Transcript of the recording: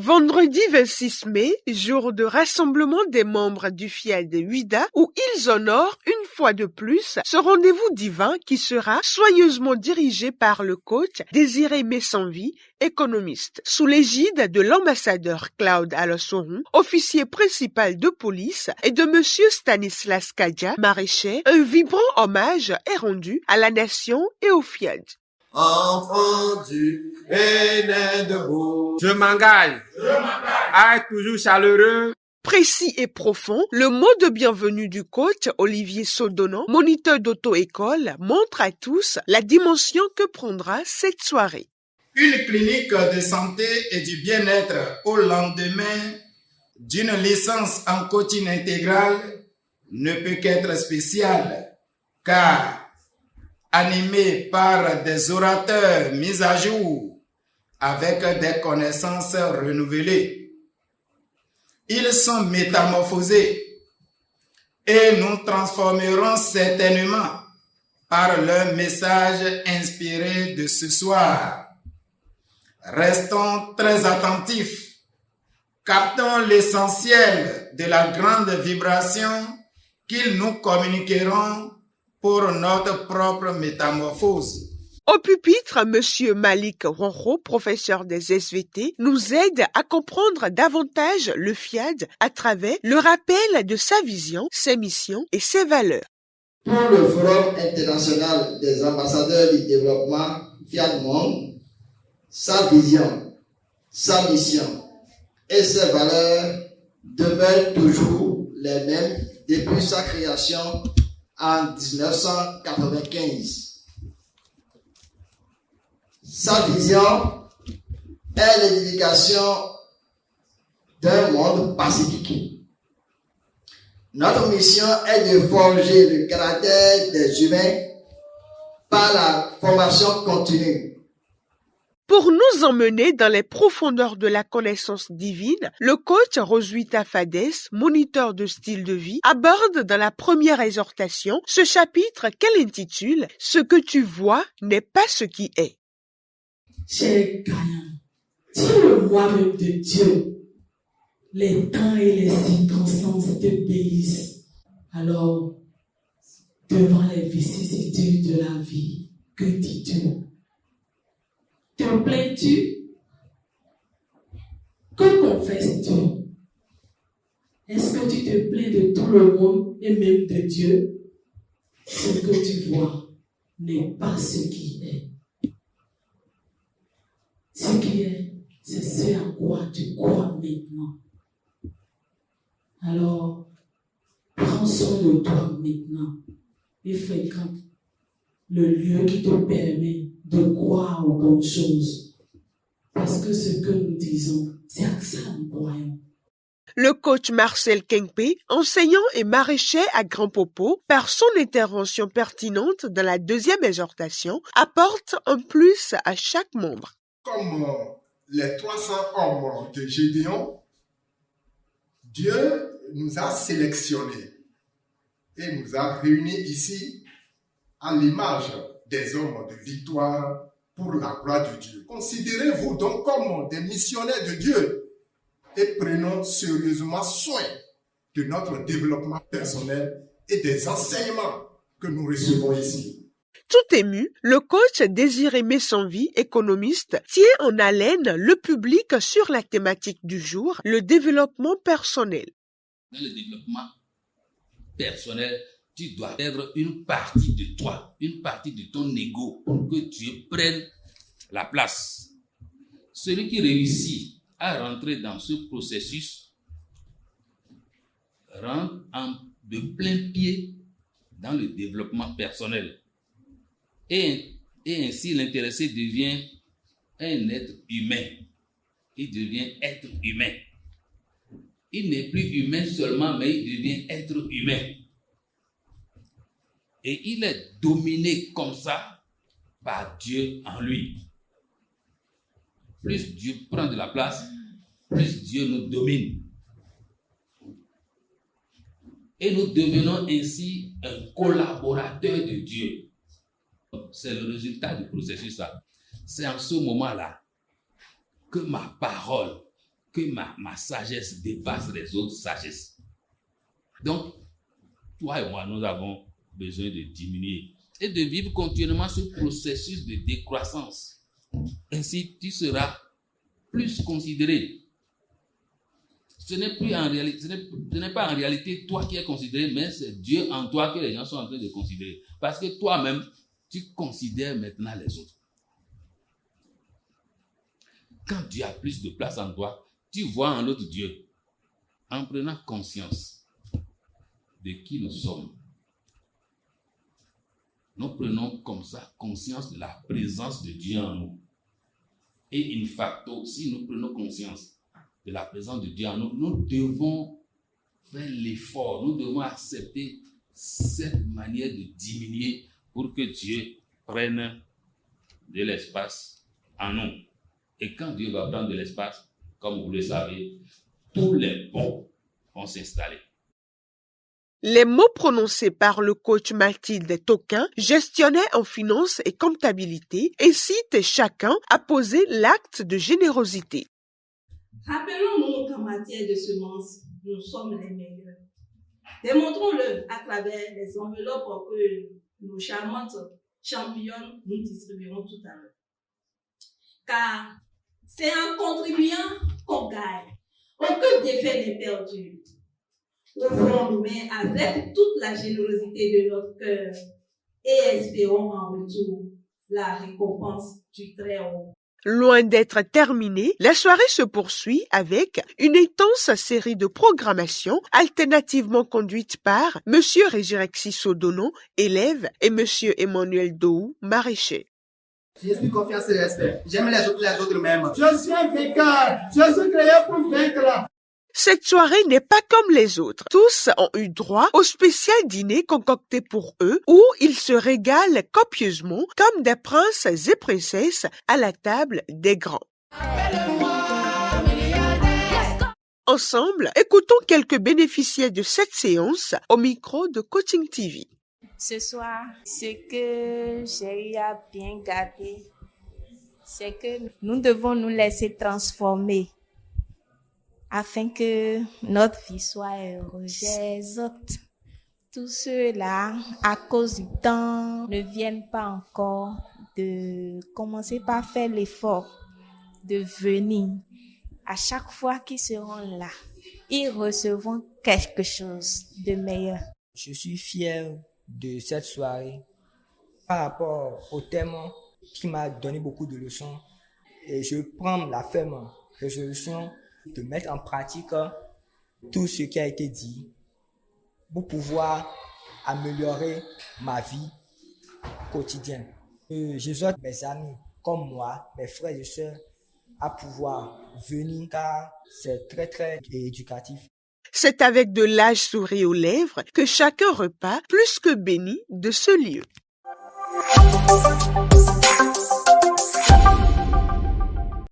Vendredi 26 mai, jour de rassemblement des membres du FIAD Huida, où ils honorent une fois de plus ce rendez-vous divin qui sera soigneusement dirigé par le coach Désiré Messanvi, économiste, sous l'égide de l'ambassadeur Claude Alossoron, officier principal de police, et de monsieur Stanislas Kadja, maraîcher. Un vibrant hommage est rendu à la nation et au FIAD. Enfant du Bénin debout. Je m'engage à être toujours chaleureux. Précis et profond, le mot de bienvenue du coach Olivier Sodonan, moniteur d'auto-école, montre à tous la dimension que prendra cette soirée. Une clinique de santé et du bien-être au lendemain d'une licence en coaching intégral ne peut qu'être spéciale, car animé par des orateurs mis à jour avec des connaissances renouvelées. Ils sont métamorphosés et nous transformerons certainement par leur message inspiré de ce soir. Restons très attentifs, captons l'essentiel de la grande vibration qu'ils nous communiqueront pour notre propre métamorphose. Au pupitre, monsieur Malik Ronro, professeur des SVT, nous aide à comprendre davantage le FIAD à travers le rappel de sa vision, ses missions et ses valeurs. Pour le Forum international des ambassadeurs du développement FIAD Monde, sa vision, sa mission et ses valeurs demeurent toujours les mêmes depuis sa création en 1995. Sa vision est l'édification d'un monde pacifique. Notre mission est de forger le caractère des humains par la formation continue. Pour nous emmener dans les profondeurs de la connaissance divine, le coach Roswitha Fades, moniteur de style de vie, aborde dans la première exhortation ce chapitre qu'elle intitule « Ce que tu vois n'est pas ce qui est ». Cher gagnant, dis-le-moi même de Dieu, les temps et les circonstances t'obéissent. Alors, devant les vicissitudes de la vie, que dis-tu? Te plains-tu? Que confesses-tu? Est-ce que tu te plains de tout le monde et même de Dieu? Ce que tu vois n'est pas ce qui est. Ce qui est, c'est ce à quoi tu crois maintenant. Alors, prends soin de toi maintenant et fréquente le lieu qui te permet de croire aux bonnes choses. Parce que ce que nous disons, c'est à ça que nous croyons. Le coach Marcel Kengpe, enseignant et maraîcher à Grand Popo, par son intervention pertinente dans la deuxième exhortation, apporte un plus à chaque membre. Comme les 300 hommes de Gédéon, Dieu nous a sélectionnés et nous a réunis ici à l'image des hommes de victoire pour la gloire de Dieu. Considérez-vous donc comme des missionnaires de Dieu et prenons sérieusement soin de notre développement personnel et des enseignements que nous recevons ici. Tout ému, le coach Désiré Messanvi, économiste, tient en haleine le public sur la thématique du jour, le développement personnel. Dans le développement personnel, tu dois perdre une partie de toi, une partie de ton ego pour que Dieu prenne la place. Celui qui réussit à rentrer dans ce processus rentre de plein pied dans le développement personnel. Et ainsi, l'intéressé devient un être humain. Il devient être humain. Il n'est plus humain seulement, mais il devient être humain. Et il est dominé comme ça par Dieu en lui. Plus Dieu prend de la place, plus Dieu nous domine. Et nous devenons ainsi un collaborateur de Dieu. C'est le résultat du processus là. C'est en ce moment-là que ma parole, que ma sagesse dépasse les autres sagesses. Donc, toi et moi, nous avons besoin de diminuer et de vivre continuellement ce processus de décroissance. Ainsi, tu seras plus considéré. Ce n'est pas en réalité toi qui es considéré, mais c'est Dieu en toi que les gens sont en train de considérer. Parce que toi-même, tu considères maintenant les autres. Quand Dieu a plus de place en toi, tu vois en l'autre Dieu. En prenant conscience de qui nous sommes, nous prenons comme ça conscience de la présence de Dieu en nous. Et in facto, si nous prenons conscience de la présence de Dieu en nous, nous devons faire l'effort, nous devons accepter cette manière de diminuer pour que Dieu prenne de l'espace en nous. Et quand Dieu va prendre de l'espace, comme vous le savez, tous les bons vont s'installer. Les mots prononcés par le coach Mathilde Toquin, gestionnaire en finance et comptabilité, incitent chacun à poser l'acte de générosité. Rappelons-nous qu'en matière de semences, nous sommes les meilleurs. Démontrons-le à travers les enveloppes que nos charmantes championnes nous distribueront tout à l'heure. Car c'est en contribuant qu'on gagne. Aucun bienfait n'est perdu. Ouvrons nos mains avec toute la générosité de notre cœur et espérons en retour la récompense du Très-Haut. Loin d'être terminée, la soirée se poursuit avec une intense série de programmation alternativement conduite par M. Résurrexis Sodono, élève, et M. Emmanuel Dou, maraîcher. J'inspire confiance et respect. J'aime les autres mêmes. Je suis un vainqueur. Je suis créé pour vaincre. Cette soirée n'est pas comme les autres. Tous ont eu droit au spécial dîner concocté pour eux où ils se régalent copieusement comme des princes et princesses à la table des grands. Ensemble, écoutons quelques bénéficiaires de cette séance au micro de Coaching TV. Ce soir, ce que j'ai eu à bien garder, c'est que nous devons nous laisser transformer afin que notre vie soit heureuse. Les autres, tous ceux-là, à cause du temps, ne viennent pas encore de commencer par faire l'effort de venir. À chaque fois qu'ils seront là, ils recevront quelque chose de meilleur. Je suis fier de cette soirée par rapport au thème qui m'a donné beaucoup de leçons et je prends la ferme résolution de mettre en pratique tout ce qui a été dit pour pouvoir améliorer ma vie quotidienne. J'exhorte mes amis comme moi, mes frères et sœurs, à pouvoir venir car c'est très très éducatif. C'est avec de l'âge sourire aux lèvres que chacun repart plus que béni de ce lieu.